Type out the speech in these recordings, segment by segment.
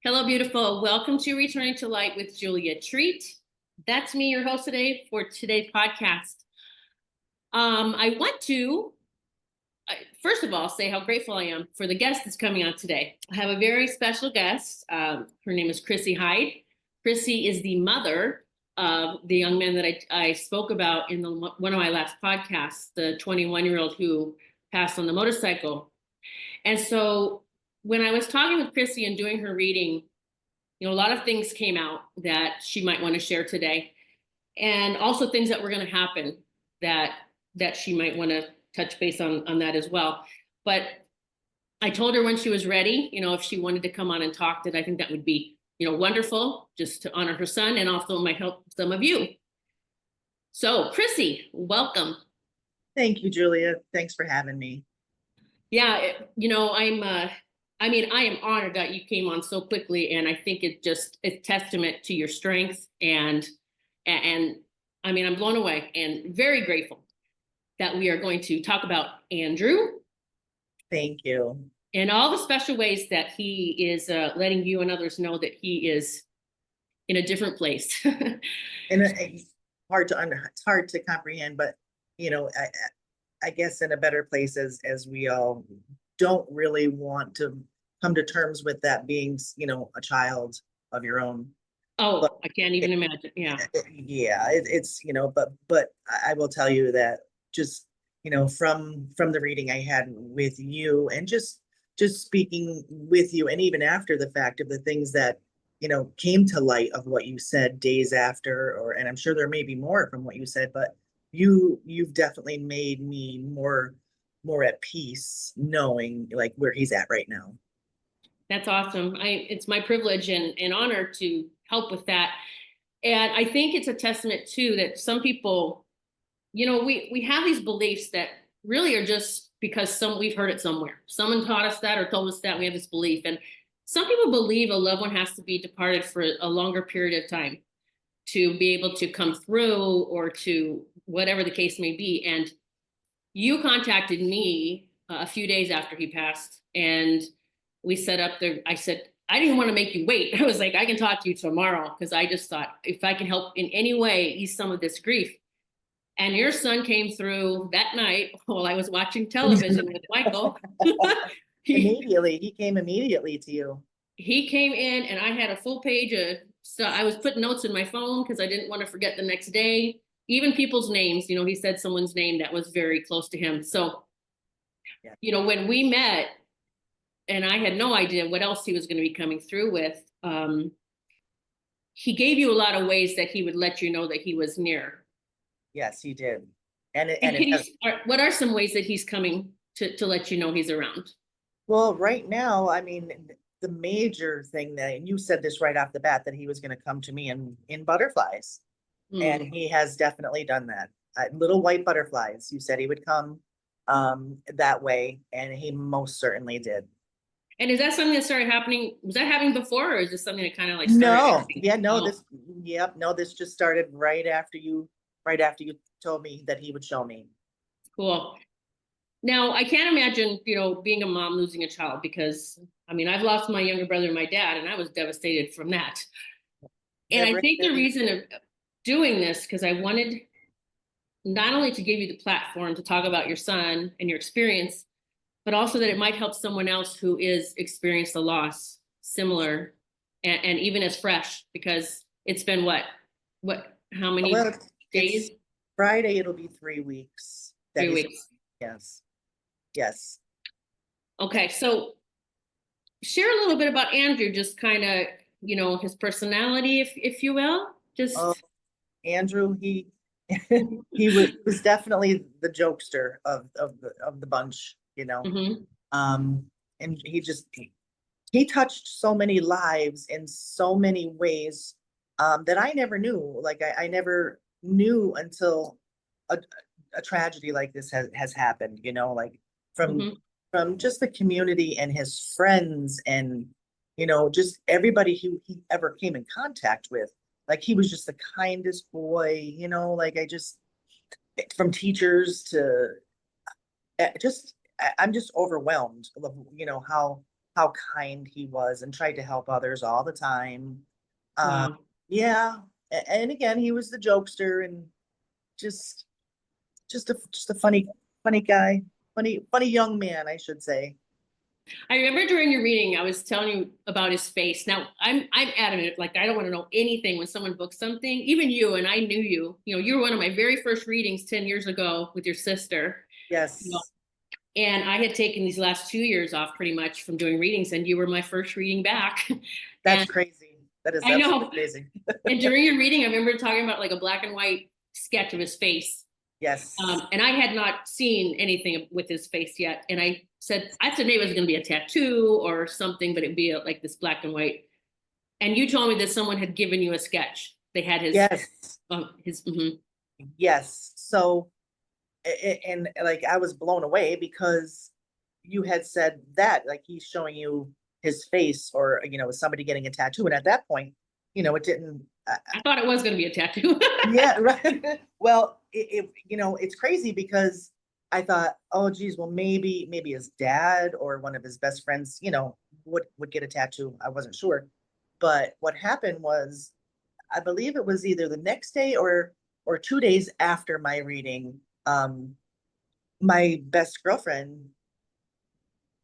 Hello, beautiful. Welcome to Returning to Light with Julia Treat. That's me, your host today for today's podcast. I want to, first of all, say how grateful I am for the guest that's coming on today. I have a very special guest. Her name is Chrissy Hyde. Chrissy is the mother of the young man that I spoke about in one of my last podcasts, the 21-year-old who passed on the motorcycle. And so when I was talking with Chrissy and doing her reading, a lot of things came out that she might want to share today, and also things that were going to happen that she might want to touch base on that as well. But I told her when she was ready, if she wanted to come on and talk, that I think that would be, wonderful, just to honor her son and also might help some of you. So, Chrissy, welcome. Thank you, Julia. Thanks for having me. Yeah, I am honored that you came on so quickly, and I think it's testament to your strength and I'm blown away and very grateful that we are going to talk about Andrew. Thank you. And all the special ways that he is letting you and others know that he is in a different place. And it's hard to comprehend, but I guess in a better place as we all don't really want to come to terms with that being, a child of your own. Oh, but I can't even imagine. Yeah. It's, but I will tell you that just, from the reading I had with you and just speaking with you, and even after the fact of the things that, came to light of what you said days after, and I'm sure there may be more from what you said, but you've definitely made me more at peace knowing like where he's at right now. That's awesome. It's my privilege and honor to help with that. And I think it's a testament too that some people, we have these beliefs that really are just because we've heard it somewhere. Someone taught us that or told us that we have this belief. And some people believe a loved one has to be departed for a longer period of time to be able to come through, or to whatever the case may be. And you contacted me a few days after he passed, and we set up I said, I didn't want to make you wait. I was like, I can talk to you tomorrow, because I just thought if I can help in any way ease some of this grief. And your son came through that night while I was watching television with Michael. He came immediately to you. He came in, and I had a full page of stuff. I was putting notes in my phone because I didn't want to forget the next day. Even people's names, he said someone's name that was very close to him. So, when we met, and I had no idea what else he was going to be coming through with, he gave you a lot of ways that he would let you know that he was near. Yes, he did. What are some ways that he's coming to let you know he's around? Well, right now, I mean, the major thing and you said this right off the bat, that he was going to come to me in butterflies. And he has definitely done that. Little white butterflies. You said he would come that way, and he most certainly did. And is that something that started happening? Was that happening before, or is this something that kind of like started? This just started right after you told me that he would show me. Cool. Now, I can't imagine, being a mom losing a child, because I've lost my younger brother and my dad, and I was devastated from that. And I think the reason of doing this, because I wanted not only to give you the platform to talk about your son and your experience, but also that it might help someone else who is experienced a loss similar and even as fresh, because it's been how many days? Friday, it'll be 3 weeks. 3 weeks. Yes. Okay. So share a little bit about Andrew, just kind of, his personality, if you will. Andrew, he was definitely the jokester of the bunch, Mm-hmm. And he touched so many lives in so many ways that I never knew. Like I never knew until a tragedy like this has happened, like from just the community and his friends and just everybody who he ever came in contact with. Like he was just the kindest boy, like from teachers to I'm just overwhelmed, how how kind he was and tried to help others all the time. Um, Wow. yeah, and again, he was the jokester and just just a funny guy, funny young man, I should say. I remember during your reading, I was telling you about his face. Now, I'm adamant, like I don't want to know anything when someone books something, even you, and I knew you. You know, you were one of my very first readings 10 years ago with your sister. You know, Yes, and I had taken these last 2 years off pretty much from doing readings, and you were my first reading back. that's And crazy. That is I absolutely know. crazy. And during your reading, I remember talking about like a black and white sketch of his face. Yes, And I had not seen anything with his face yet. And I said maybe it was going to be a tattoo or something, but it'd be like this black and white. And you told me that someone had given you a sketch. They had yes, mhm. yes. So, and like I was blown away because you had said that, like he's showing you his face, or somebody getting a tattoo, and at that point, it didn't. I thought it was going to be a tattoo. Yeah, right. Well, it's crazy because I thought, oh geez, well maybe his dad or one of his best friends, would get a tattoo. I wasn't sure. But what happened was, I believe it was either the next day or 2 days after my reading, my best girlfriend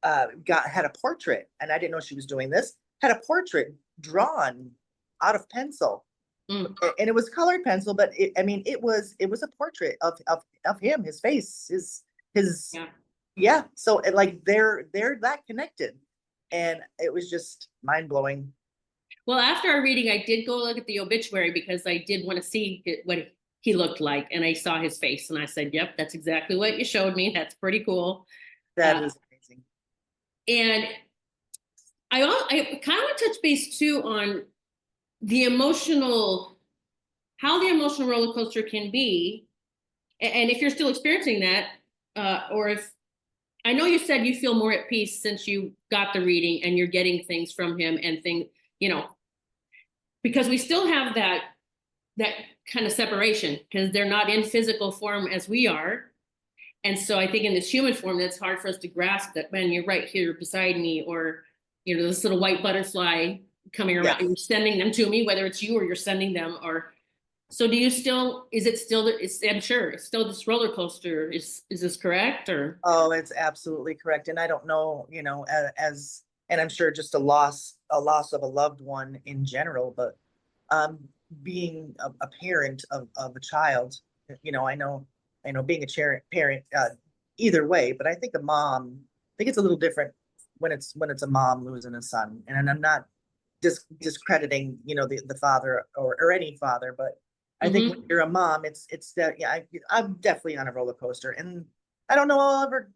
had a portrait, and I didn't know she was doing this, had a portrait drawn out of pencil, Mm, and it was colored pencil, but I mean, it was a portrait of him, his face, his yeah. yeah. So like they're that connected, and it was just mind blowing. Well, after our reading, I did go look at the obituary because I did want to see what he looked like. And I saw his face and I said, yep, that's exactly what you showed me. That's pretty cool. That Uh, is amazing. and I kind of want to touch base too on the how the emotional roller coaster can be. And if you're still experiencing that, or if I know you said you feel more at peace since you got the reading and you're getting things from him and things, you know, because we still have that kind of separation because they're not in physical form as we are. And so I think in this human form, that's hard for us to grasp that, man, you're right here beside me, or, this little white butterfly coming around, Yes. you're sending them to me, whether it's you or you're sending them, or, so do you still, is it still, I'm sure it's still this roller coaster. Is this correct or? Oh, it's absolutely correct. And I don't know, and I'm sure just a loss of a loved one in general, but um, being a parent of a child, I know being a parent, either way, but I think I think it's a little different when it's a mom losing a son. And I'm not discrediting, the father or any father, but I think when Mhm. you're a mom, it's that, yeah, I'm definitely on a roller coaster, and I don't know I'll ever,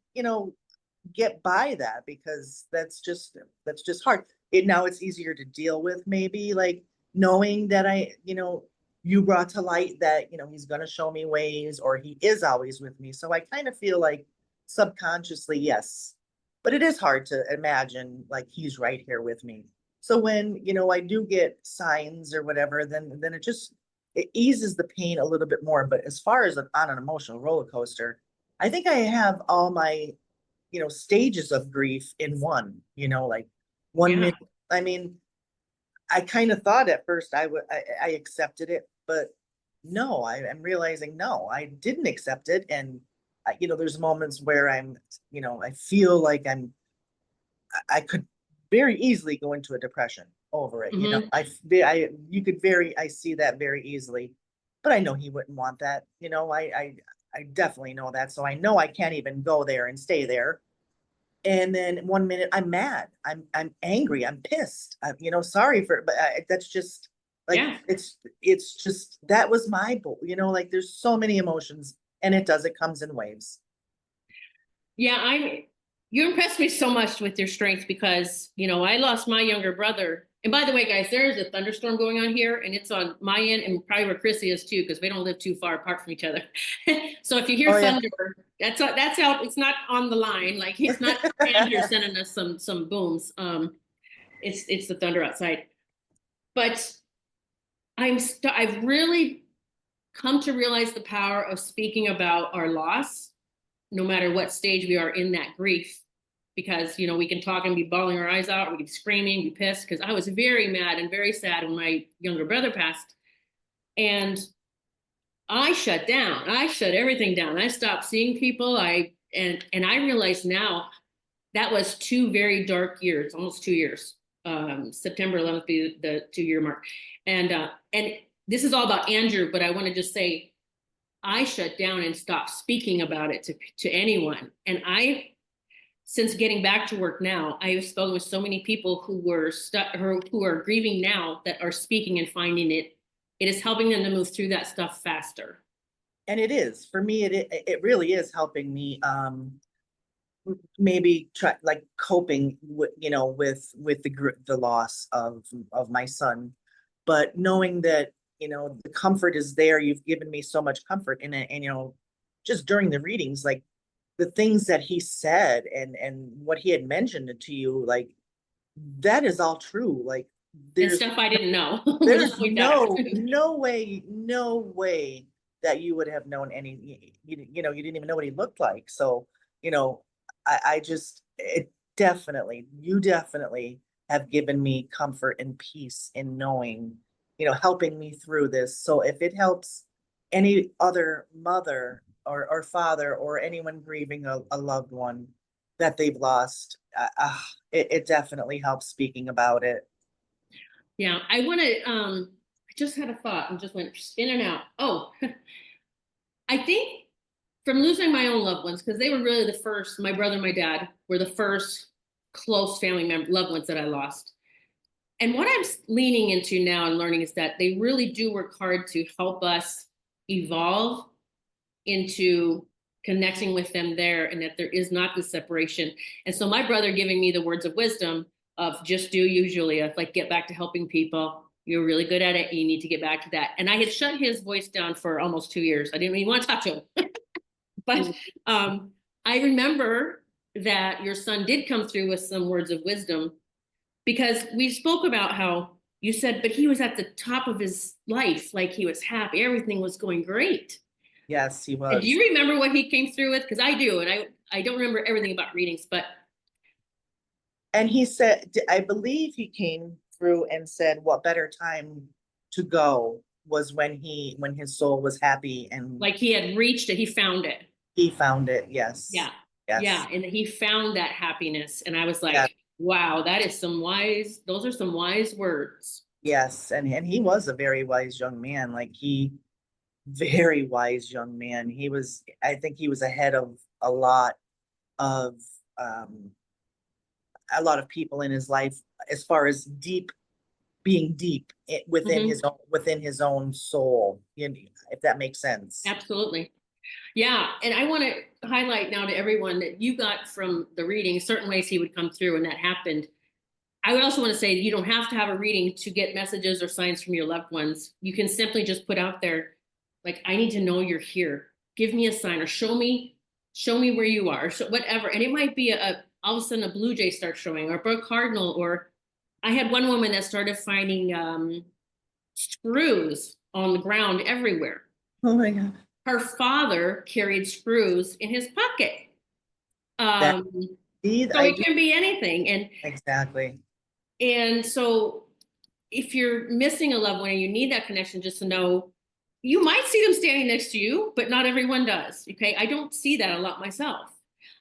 get by that, because that's just hard. Now it's easier to deal with, maybe, like knowing that you brought to light that, he's gonna show me ways, or he is always with me. So I kind of feel like subconsciously, yes. But it is hard to imagine like he's right here with me. So when, I do get signs or whatever, then it eases the pain a little bit more. But as far as on an emotional roller coaster, I think I have all my, stages of grief in one, like one Yeah. minute. I mean, I kind of thought at first I accepted it, but no, I'm realizing no, I didn't accept it. And there's moments where I feel like I could very easily go into a depression over it. Mhm. I see that very easily, but I know he wouldn't want that. I definitely know that. So I know I can't even go there and stay there. And then one minute I'm mad, I'm angry, I'm pissed. Sorry but that's just like Yeah. it's just that was my like there's so many emotions, and it comes in waves. Yeah, you impressed me so much with your strength because, I lost my younger brother. And by the way, guys, there is a thunderstorm going on here and it's on my end and probably where Chrissy is too, because we don't live too far apart from each other. So if you hear Oh yeah. thunder, that's how it's not on the line. Like it's not Andrew sending us some booms. It's the thunder outside. But I've really come to realize the power of speaking about our loss, no matter what stage we are in that grief. because, you know, we can talk and be bawling our eyes out, or we can be screaming, be pissed, because I was very mad and very sad when my younger brother passed. And I shut down. I shut everything down. I stopped seeing people. And I realize now that was 2 very dark years, almost 2 years. September 11th be the 2 year mark. And this is all about Andrew, but I want to just say I shut down and stopped speaking about it to anyone. And since getting back to work now, I have spoken with so many people who were stuck, who are grieving now, that are speaking and finding it is helping them to move through that stuff faster. And it is, for me, it really is helping me, maybe try, like, coping with, with the loss of my son. But knowing that, the comfort is there, you've given me so much comfort in it. And, just during the readings, like, the things that he said and what he had mentioned to you, like, that is all true. Like, And there's stuff I didn't know. there's no way that you would have known any, you didn't even know what he looked like. So, I just, you definitely have given me comfort and peace in knowing, helping me through this. So if it helps any other mother or father or anyone grieving a loved one that they've lost, it definitely helps speaking about it. Yeah, I want to. I just had a thought and just went in and out. Oh, I think from losing my own loved ones, because they were really the first. My brother and my dad were the first close family member loved ones that I lost. And what I'm leaning into now and learning is that they really do work hard to help us evolve into connecting with them there, and that there is not this separation. And so my brother giving me the words of wisdom of just do you, Julia, like, get back to helping people. You're really good at it. You need to get back to that. And I had shut his voice down for almost 2 years. I didn't even want to talk to him. But I remember that your son did come through with some words of wisdom, because we spoke about how you said, but he was at the top of his life. Like, he was happy. Everything was going great. Yes, he And do was. you remember what he came through with? Because I do. And I don't remember everything about readings, but. And he said, I believe he came through and said, what better time to go was when his soul was happy, and Like, he had reached it. He found it. he found it. Yes. Yeah. Yes. Yeah. And he found that happiness. And I was like, Yeah. wow, those are some wise words. Yes. And he was a very wise young man. Like, very wise young man. I think he was ahead of a lot of, people in his life, as far as being deep within Mhm. within his own soul, if that makes sense. Absolutely. Yeah. And I want to highlight now to everyone that you got from the reading certain ways he would come through, and that happened. I would also want to say you don't have to have a reading to get messages or signs from your loved ones. You can simply just put out there, like, I need to know you're here. Give me a sign, or show me where you are, or whatever. And it might be all of a sudden a blue jay starts showing, or a cardinal. Or I had one woman that started finding screws on the ground everywhere. Oh my God. Her father carried screws in his pocket. That Um, indeed, so it can be anything. exactly. And so if you're missing a loved one and you need that connection, just to know you might see them standing next to you, but not everyone does. Okay. I don't see that a lot myself.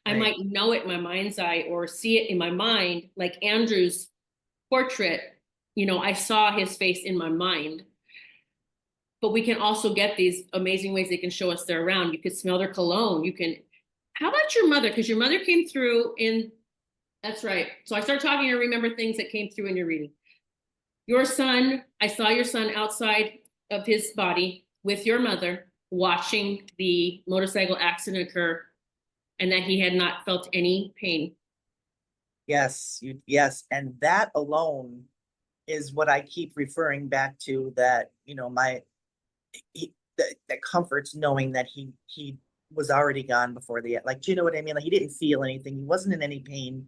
I Right. might know it in my mind's eye or see it in my mind, like Andrew's portrait. I saw his face in my mind. But we can also get these amazing ways they can show us they're around. You could smell their cologne. How about your mother? Because your mother came through that's right. So I start talking and remember things that came through in your reading. Your son, I saw your son outside of his body with your mother watching the motorcycle accident occur, and that he had not felt any pain. Yes, and that alone is what I keep referring back to, that, that comforts knowing that he was already gone before like, do you know what I mean? Like, he didn't feel anything. He wasn't in any pain.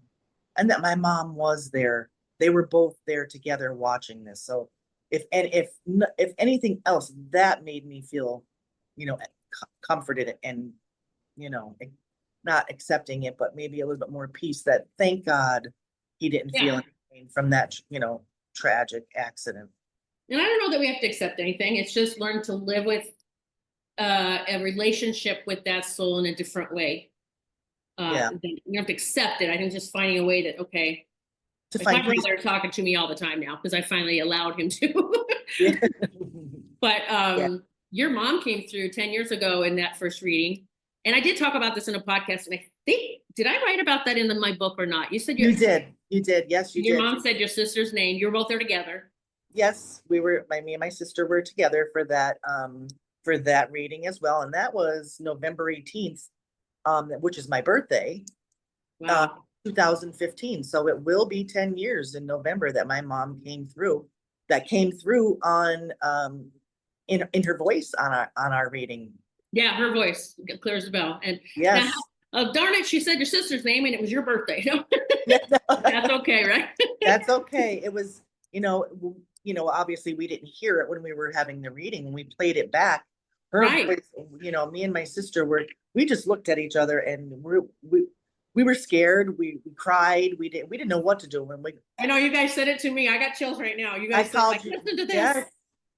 And that my mom was there. They were both there together watching this. So if anything else, that made me feel, comforted and, not accepting it, but maybe a little bit more peace that thank God he didn't feel Yeah. anything from that, tragic accident. And I don't know that we have to accept anything. It's just learn to live with a relationship with that soul in a different way. Yeah. You don't have to accept it. I think just finding a way that, okay, To like my find peace. brother talking to me all the time now because I finally allowed him to. Yeah. But Yeah. your mom came through 10 years ago in that first reading. And I did talk about this in a podcast. And I think, did I write about that in my book or not? You said You did. You did. Yes, you your did. mom said your sister's name. You were both there together. Yes, me and my sister were together for that reading as well. And that was November 18th, which is my birthday, Wow. 2015. So it will be 10 years in November that my mom came through on in her voice on our reading. Yeah, her voice clears the bell. And now, Yes. darn it, she said your sister's name and it was your birthday. Yeah, That's okay, right? that's okay. It was, obviously we didn't hear it when we were having the reading. When we played it back, her Right. voice, me and my sister we just looked at each other and we were scared. We cried. We didn't know what to do. When I know you guys said it to me. I got chills right now. You I guys said, called like, you, listen to this. yes,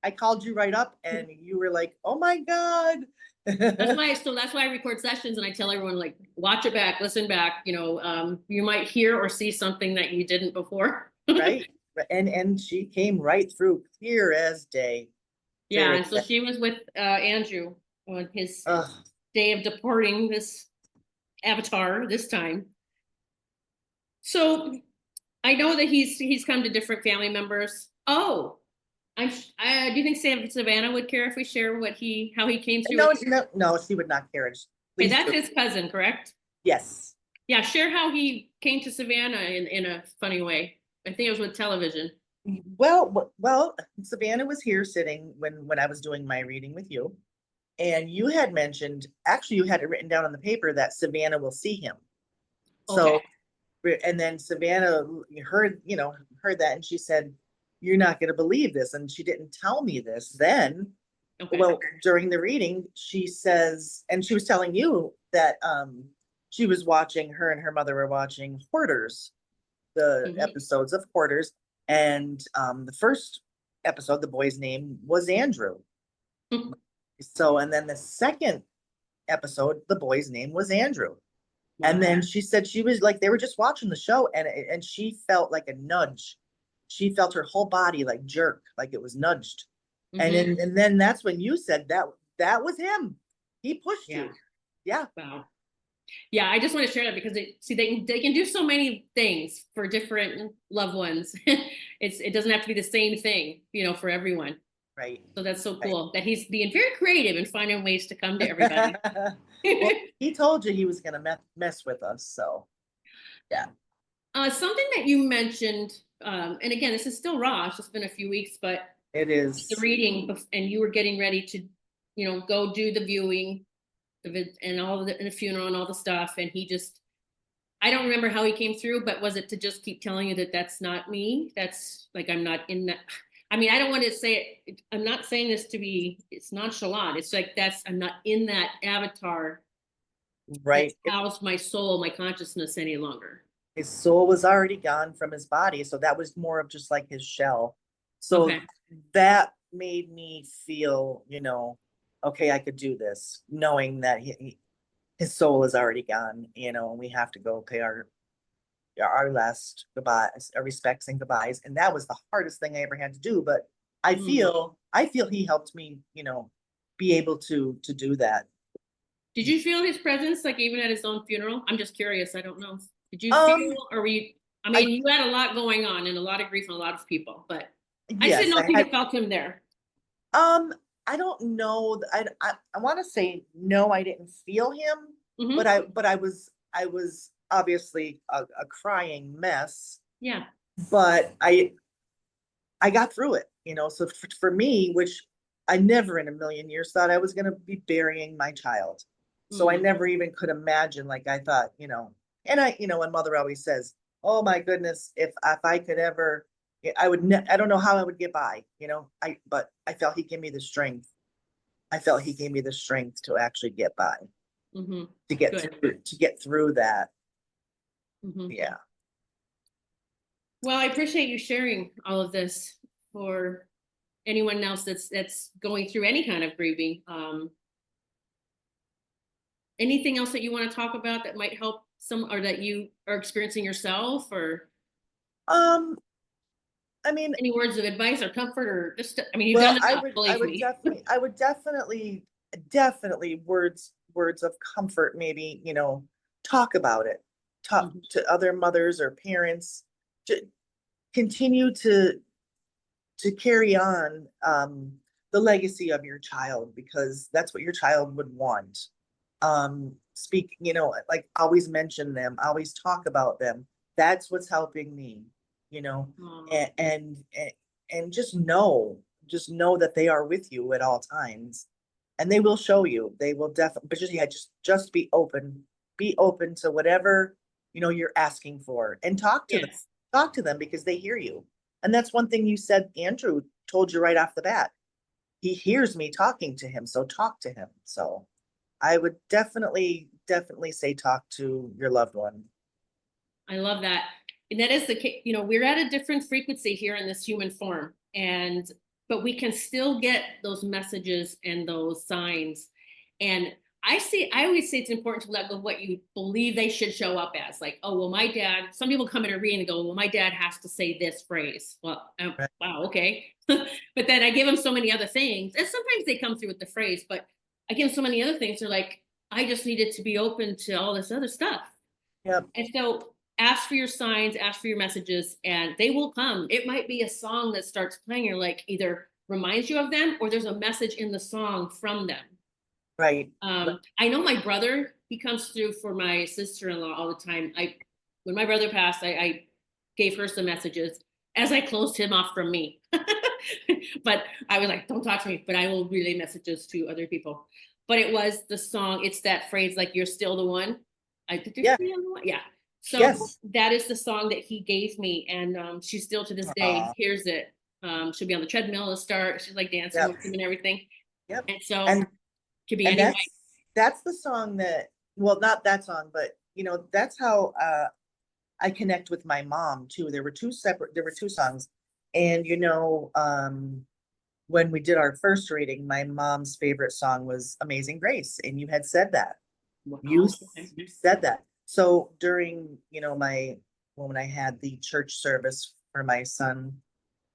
I called you right up and you were like, oh my God. That's why I record sessions and I tell everyone, like, watch it back, listen back. You might hear or see something that you didn't before. Right. And she came right through clear as day. Yeah, Clear and as so day. she was with Andrew on his Ugh. day of departing this avatar this time. So I know that he's come to different family members. Oh, do you think Savannah would care if we share how he came through? No, she would not care. Just Okay, please that's do. his cousin, correct? Yes. Yeah, share how he came to Savannah in a funny way. I think it was with television. Well, Savannah was here sitting when I was doing my reading with you, and you had mentioned, actually, you had it written down on the paper that Savannah will see him. So, Okay. and then Savannah heard that, and she said, "You're not going to believe this," and she didn't tell me this then. Okay. Well, during the reading, she says, and she was telling you that her and her mother were watching Hoarders, the Mhm. episodes of Hoarders, and the first episode, the boy's name was Andrew. So, and then the second episode, the boy's name was Andrew. And then she said she was like, they were just watching the show and she felt like a nudge. She felt her whole body like jerk, like it was nudged. Mhm. And then that's when you said that was him. He pushed Yeah. you. Yeah. Wow. Yeah, I just want to share that because they can do so many things for different loved ones. It doesn't have to be the same thing, for everyone. Right. So that's so Right. cool that he's being very creative and finding ways to come to everybody. Well, he told you he was gonna mess with us, so yeah. Something that you mentioned, and again, this is still raw. It's just been a few weeks, but It is. the reading, and you were getting ready to, go do the viewing, and and the funeral and all the stuff, and I don't remember how he came through, but was it to just keep telling you that that's not me? That's like, I'm not in that. I mean, I don't want to say it. I'm not saying this to be, it's nonchalant. It's like, I'm not in that avatar Right. that housed my soul, my consciousness any longer. His soul was already gone from his body, so that was more of just like his shell. So Okay. that made me feel, okay, I could do this, knowing that his soul is already gone, and we have to go pay our last goodbyes, our respects and goodbyes. And that was the hardest thing I ever had to do. But I feel he helped me, be able to do that. Did you feel his presence, like even at his own funeral? I'm just curious. I don't know. Did you Um, feel, or were you, I I mean, you had a lot going on and a lot of grief and a lot of people, but I just didn't yes, know I if you had. felt him there. I don't know. I want to say no, I didn't feel him, but Hmm. I was obviously a crying mess, Yeah. but I got through it, So for me, which I never in a million years thought I was going to be burying my child. So I Mm. never even could imagine, like I thought, and and mother always says, "Oh my goodness, if I could ever, I don't know how I would get by, but I felt he gave me the strength. I felt he gave me the strength to actually get by." Mm-hmm. to get Good. through that. Mm-hmm. Yeah. Well, I appreciate you sharing all of this for anyone else that's going through any kind of grieving. Anything else that you want to talk about that might help some, or that you are experiencing yourself, or Um, I mean, any words of advice or comfort, or just, I mean, you've well, done enough, believe me. I would definitely words of comfort, maybe, talk about it. Talk Mhm. to other mothers or parents to continue to carry on the legacy of your child, because that's what your child would want. Speak, like, always mention them, always talk about them. That's what's helping me, you know, Aw. and and just know that they are with you at all times, and they will show you. They will definitely, but just, yeah, just be open to whatever, you're asking for, and Yes. talk to them because they hear you. And that's one thing you said, Andrew told you right off the bat. He hears me talking to him, so talk to him. So I would definitely say talk to your loved one. I love that. And that is the case, we're at a different frequency here in this human form. But we can still get those messages and those signs. And I always say it's important to let go of what you believe they should show up as. Like, oh, well, my dad, some people come in a reading and go, well, my dad has to say this phrase. Well, Right. wow, okay. But then I give them so many other things. And sometimes they come through with the phrase, but I give them so many other things. They're like, I just needed to be open to all this other stuff. Yep. And so ask for your signs, ask for your messages, and they will come. It might be a song that starts playing, you're like, either reminds you of them, or there's a message in the song from them. Right. I know my brother, he comes through for my sister-in-law all the time. When my brother passed, I gave her some messages as I closed him off from me. But I was like, don't talk to me, but I will relay messages to other people. But it was the song, it's that phrase, like, you're still the one. I think you're Yeah. still the one. Yeah. So Yes. that is the song that he gave me. And she still to this day Aw. hears it. She'll be on the treadmill to start. She's like dancing Yep. with him and everything. Yep. And so And it could be and any way. that's the song that, well, not that song, but that's how I connect with my mom too. There were two songs. And when we did our first reading, my mom's favorite song was Amazing Grace, and you had said that. You Wow. Okay. you said that. So during, when I had the church service for my son,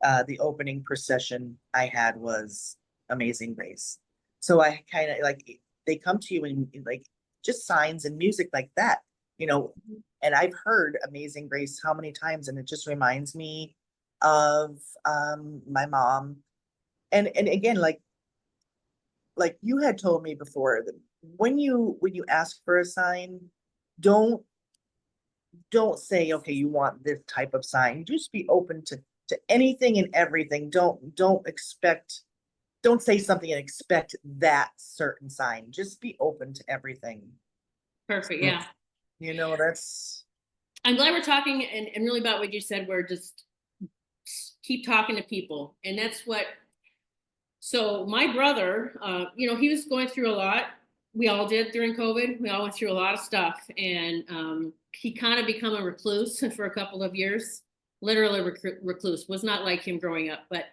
the opening procession I had was Amazing Grace. So I kind of like, they come to you and like just signs and music like that, and I've heard Amazing Grace how many times, and it just reminds me of my mom. And again, like you had told me before, that when you ask for a sign, don't don't say, okay, you want this type of sign. Just be open to anything and everything. Don't say something and expect that certain sign. Just be open to everything. Perfect. So, Yeah. that's I'm glad we're talking and really about what you said. We're just keep talking to people. And that's what, so my brother, he was going through a lot. We all did during COVID. We all went through a lot of stuff. And he kind of become a recluse for a couple of years, literally recluse. Was not like him growing up. But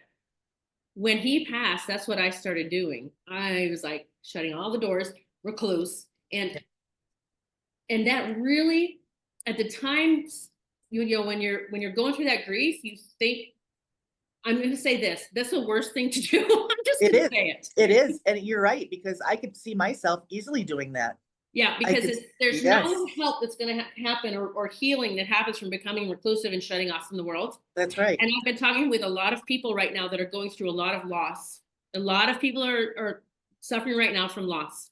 when he passed, that's what I started doing. I was like shutting all the doors, recluse. And that really, at the times, when you're going through that grief, you think, I'm going to say this. That's the worst thing to do. I'm just it going to is. say it. It is, and you're right, because I could see myself easily doing that. Yeah, I because could, there's yes, no help that's going to happen, or healing that happens from becoming reclusive and shutting off from the world. that's right. And I've been talking with a lot of people right now that are going through a lot of loss. A lot of people are suffering right now from loss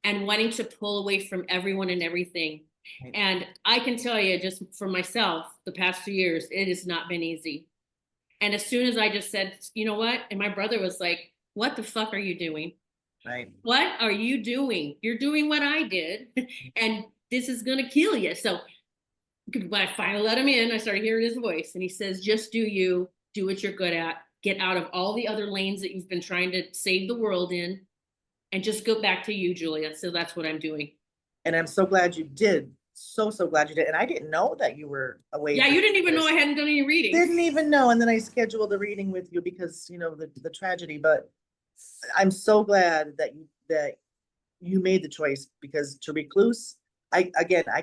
and wanting to pull away from everyone and everything. Right. And I can tell you, just for myself, the past 2 years, it has not been easy. And as soon as I just said, you know what? And my brother was like, what the fuck are you doing? Right. What are you doing? You're doing what I did, and this is going to kill you. So when I finally let him in, I started hearing his voice, and he says, just do you, do what you're good at, get out of all the other lanes that you've been trying to save the world in, and just go back to you, Julia. So that's what I'm doing. And I'm so glad you did. So glad you did. And I didn't know that you were away. Yeah, for you didn't even know years. I hadn't done any reading. Didn't even know. And then I scheduled a reading with you because, you know, the tragedy, but I'm so glad that you made the choice, because to recluse, I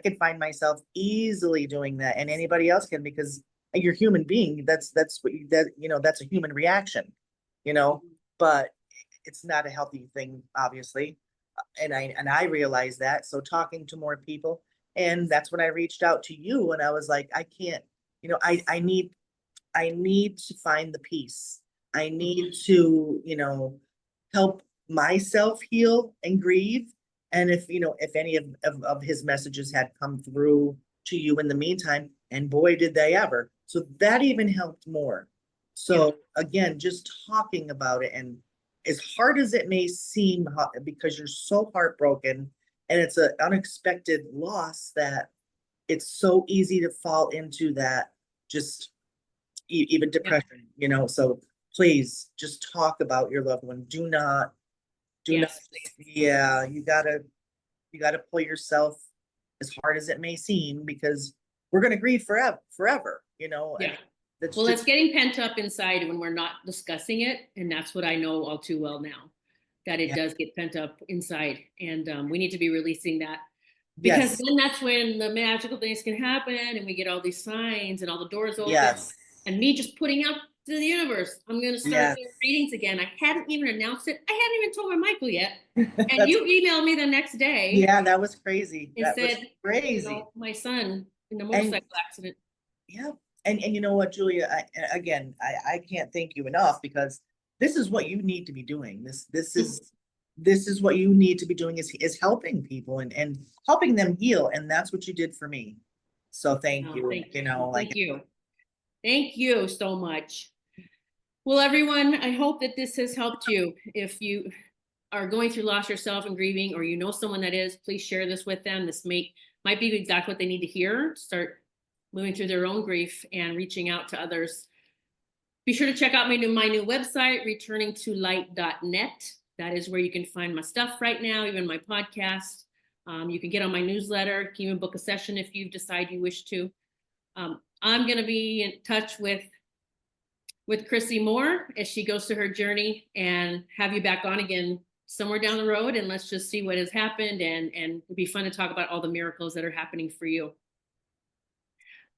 can find myself easily doing that, and anybody else can, because you're a human being. That's what that's a human reaction, you know, but it's not a healthy thing, obviously. And I realized that. So talking to more people, and that's when I reached out to you, and I was like, I can't, I need to find the peace. I need to, help myself heal and grieve. And if any of his messages had come through to you in the meantime, and boy, did they ever. So that even helped more. So again, just talking about it, and as hard as it may seem, because you're so heartbroken and it's an unexpected loss, that it's so easy to fall into that, just even depression, so please just talk about your loved one. Do not, Yes. yeah, you gotta pull yourself, as hard as it may seem, because we're gonna grieve forever, Yeah. that's Well, it's just, getting pent up inside when we're not discussing it. And that's what I know all too well now, that it yeah, does get pent up inside. And we need to be releasing that, because yes, then that's when the magical things can happen and we get all these signs and all the doors open. yes, And me just putting out to the universe, I'm going to start yes. doing readings again. I hadn't even announced it. I hadn't even told my Michael yet. And That's, you emailed me the next day yeah, that was crazy. and That was said, crazy. my son in a And motorcycle accident. yeah, and you know what, Julia, again, I can't thank you enough, because this is what you need to be doing. This is what you need to be doing, is helping people, and helping them heal, and that's what you did for me. So thank Oh, you. thank you. Like, Thank you. Thank you so much. Well, everyone, I hope that this has helped you. If you are going through loss yourself and grieving, or you know someone that is, please share this with them. This might be exactly what they need to hear. Start moving through their own grief and reaching out to others. Be sure to check out my new website, returningtolight.net. That is where you can find my stuff right now, even my podcast. You can get on my newsletter, you can even book a session if you decide you wish to. I'm going to be in touch with Chrissy more as she goes through her journey, and have you back on again somewhere down the road, and let's just see what has happened, and it'd be fun to talk about all the miracles that are happening for you.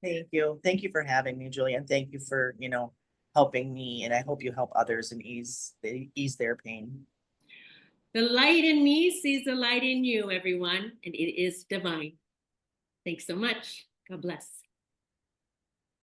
thank you. Thank you for having me, Julia, and thank you for, helping me, and I hope you help others and ease their pain. The light in me sees the light in you, everyone, and it is divine. Thanks so much. God bless.